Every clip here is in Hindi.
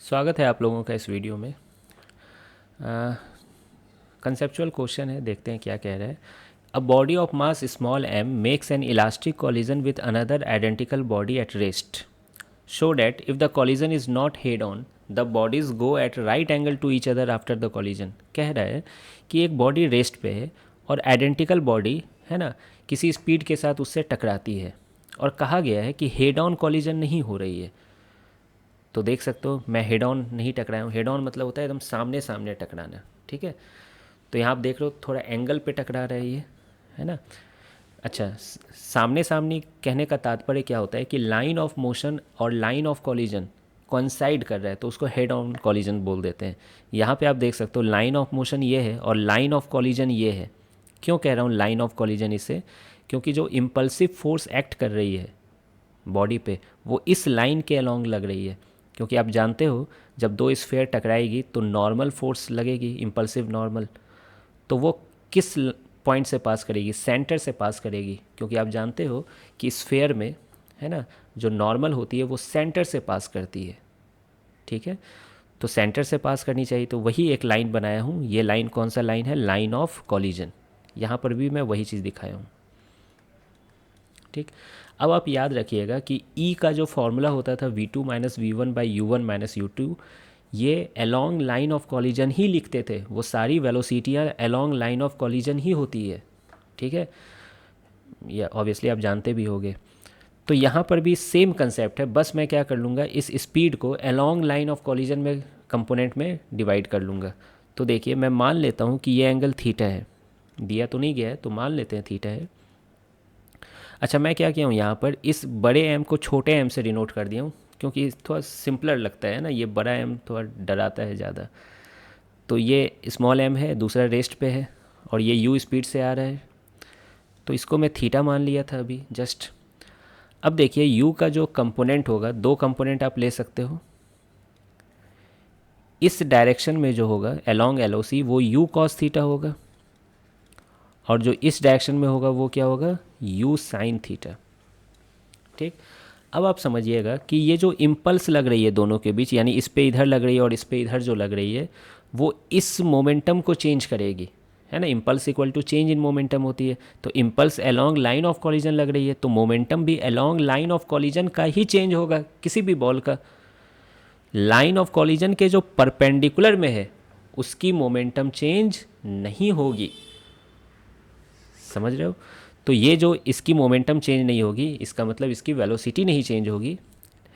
स्वागत है आप लोगों का इस वीडियो में। कंसेप्चुअल क्वेश्चन है, देखते हैं क्या कह रहा है। A body of mass small m makes an elastic collision with another identical body at rest show that if the collision is not head on the bodies go at right angle to each other after the collision. कह रहा है कि एक बॉडी रेस्ट पे है और आइडेंटिकल बॉडी है ना किसी स्पीड के साथ उससे टकराती है, और कहा गया है कि हेड ऑन कॉलिजन नहीं हो रही है। तो देख सकते हो मैं हेड ऑन नहीं टकराया हूँ। हेड ऑन मतलब होता है एकदम सामने सामने टकराना, ठीक है। तो यहाँ आप देख रहे हो थोड़ा एंगल पे टकरा रहा है ये, है ना। अच्छा, सामने सामने कहने का तात्पर्य क्या होता है कि लाइन ऑफ मोशन और लाइन ऑफ कॉलिजन कोइंसाइड कर रहा है, तो उसको हेड ऑन कॉलिजन बोल देते हैं। यहाँ पे आप देख सकते हो लाइन ऑफ मोशन ये है और लाइन ऑफ कॉलिजन ये है। क्यों कह रहा हूँ लाइन ऑफ कॉलिजन इसे? क्योंकि जो इम्पल्सिव फोर्स एक्ट कर रही है बॉडी पे वो इस लाइन के अलोंग लग रही है। क्योंकि आप जानते हो जब दो स्फेयर टकराएगी तो नॉर्मल फोर्स लगेगी, इम्पल्सिव नॉर्मल। तो वो किस पॉइंट से पास करेगी? सेंटर से पास करेगी। क्योंकि आप जानते हो कि स्फेयर में है ना जो नॉर्मल होती है वो सेंटर से पास करती है, ठीक है। तो सेंटर से पास करनी चाहिए, तो वही एक लाइन बनाया हूँ। ये लाइन कौन सा लाइन है? Line of collision. यहाँ पर भी मैं वही चीज़ दिखाया हूँ, ठीक। अब आप याद रखिएगा कि E का जो फॉर्मूला होता था V2 minus v one by u one minus u two, ये अलोंग लाइन ऑफ कॉलिजन ही लिखते थे। वो सारी वेलोसिटियाँ अलोंग लाइन ऑफ कॉलिजन ही होती है, ठीक है। ये ऑब्वियसली आप जानते भी होंगे। तो यहाँ पर भी सेम कंसेप्ट है, बस मैं क्या कर लूँगा इस स्पीड को अलोंग लाइन ऑफ कॉलिजन में कंपोनेंट में डिवाइड कर लूँगा। तो देखिए मैं मान लेता हूँ कि ये एंगल थीटा है, दिया तो नहीं गया है तो मान लेते हैं थीटा है। अच्छा, मैं क्या किया हूँ यहाँ पर इस बड़े एम को छोटे एम से डिनोट कर दिया हूँ, क्योंकि थोड़ा सिंपलर लगता है ना, ये बड़ा एम थोड़ा डराता है ज़्यादा। तो ये स्मॉल एम है, दूसरा रेस्ट पे है, और ये यू स्पीड से आ रहा है, तो इसको मैं थीटा मान लिया था अभी जस्ट। अब देखिए यू का जो कंपोनेंट होगा, दो कंपोनेंट आप ले सकते हो। इस डायरेक्शन में जो होगा अलोंग एल ओ सी वो यू कॉस थीटा होगा, और जो इस डायरेक्शन में होगा वो क्या होगा? यू साइन थीटा, ठीक। अब आप समझिएगा कि ये जो इम्पल्स लग रही है दोनों के बीच, यानी इस पे इधर लग रही है और इस पे इधर जो लग रही है, वो इस मोमेंटम को चेंज करेगी, है ना। Impulse equal to change in momentum होती है। तो impulse along line of collision लग रही है, तो मोमेंटम भी अलोंग लाइन ऑफ कॉलिजन का ही चेंज होगा, किसी भी बॉल का। लाइन ऑफ कॉलिजन के जो परपेंडिकुलर में है उसकी मोमेंटम चेंज नहीं होगी, समझ रहे हो। तो ये जो इसकी मोमेंटम चेंज नहीं होगी, इसका मतलब इसकी वेलोसिटी नहीं चेंज होगी,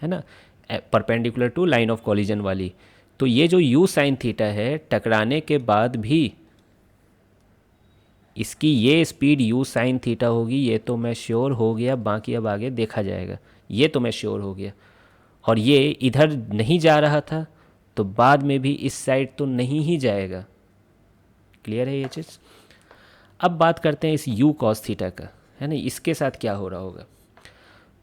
है ना, perpendicular to line of collision वाली। तो ये जो यू साइन थीटा है टकराने के बाद भी इसकी ये स्पीड यू साइन थीटा होगी, ये तो मैं श्योर हो गया। बाकी अब आगे देखा जाएगा, ये तो मैं श्योर हो गया। और ये इधर नहीं जा रहा था तो बाद में भी इस साइड तो नहीं ही जाएगा। क्लियर है ये चीज़? अब बात करते हैं इस यू कॉस थीटा का, है ना, इसके साथ क्या हो रहा होगा।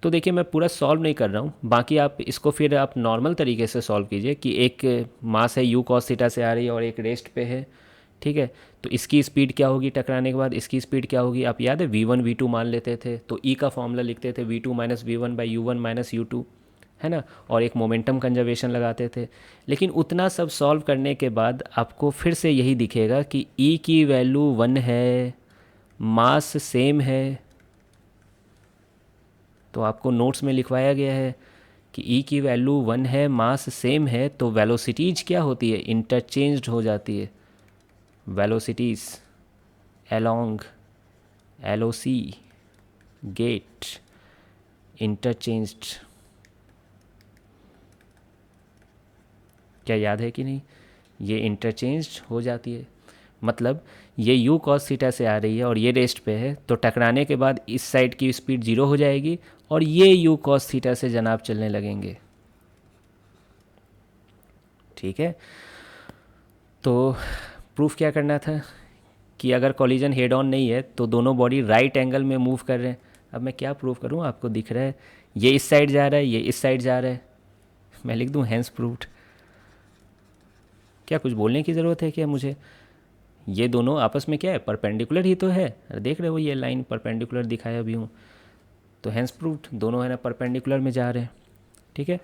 तो देखिए मैं पूरा सॉल्व नहीं कर रहा हूँ, बाकी आप इसको फिर आप नॉर्मल तरीके से सॉल्व कीजिए कि एक मास है यू कॉस थीटा से आ रही है और एक रेस्ट पे है, ठीक है। तो इसकी स्पीड क्या होगी टकराने के बाद, इसकी स्पीड क्या होगी? आप याद है V1 V2 मान लेते थे, तो E का फॉर्मूला लिखते थे V2 minus v one by u one minus u two, है ना, और एक मोमेंटम कंजर्वेशन लगाते थे। लेकिन उतना सब सॉल्व करने के बाद आपको फिर से यही दिखेगा कि E की वैल्यू 1 है, मास सेम है। तो आपको नोट्स में लिखवाया गया है कि E की वैल्यू 1 है, मास सेम है, तो वेलोसिटीज क्या होती है? इंटरचेंज्ड हो जाती है। वेलोसिटीज अलोंग एल ओ सी गेट इंटरचेंज्ड। क्या याद है कि नहीं? ये इंटरचेंज्ड हो जाती है। मतलब ये यू कॉस थीटा से आ रही है और ये रेस्ट पे है, तो टकराने के बाद इस साइड की स्पीड जीरो हो जाएगी और ये यू कॉस थीटा से जनाब चलने लगेंगे, ठीक है। तो प्रूफ क्या करना था कि अगर कॉलिजन हेड ऑन नहीं है तो दोनों बॉडी राइट एंगल में मूव कर रहे हैं। अब मैं क्या प्रूफ करूं? आपको दिख रहा है ये इस साइड जा रहा है, ये इस साइड जा रहा है। मैं लिख दूं हैंस प्रूव्ड। क्या कुछ बोलने की ज़रूरत है क्या मुझे? ये दोनों आपस में क्या है? परपेंडिकुलर ही तो है। अरे देख रहे हो ये लाइन परपेंडिकुलर दिखाया भी हूँ, तो हैंस प्रूव्ड, दोनों है ना परपेंडिकुलर में जा रहे हैं, ठीक है।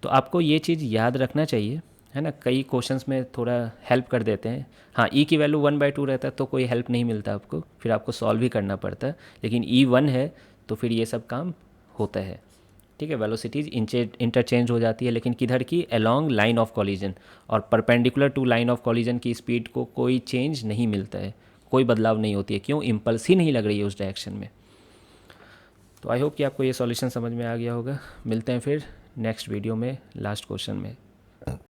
तो आपको ये चीज़ याद रखना चाहिए, है ना। कई क्वेश्चंस में थोड़ा हेल्प कर देते हैं। हाँ, ई की वैल्यू 1/2 रहता है तो कोई हेल्प नहीं मिलता आपको, फिर आपको सॉल्व ही करना पड़ता है। लेकिन ई 1 है तो फिर ये सब काम होता है। ठीक है, वेलोसिटीज़ इंटरचेंज हो जाती है, लेकिन किधर की, अलोंग लाइन ऑफ कॉलिजन, और perpendicular to line of collision की स्पीड को कोई चेंज नहीं मिलता है, कोई बदलाव नहीं होती है। क्यों? इम्पल्स ही नहीं लग रही है उस डायरेक्शन में। तो आई होप कि आपको ये सॉल्यूशन समझ में आ गया होगा। मिलते हैं फिर नेक्स्ट वीडियो में लास्ट क्वेश्चन में।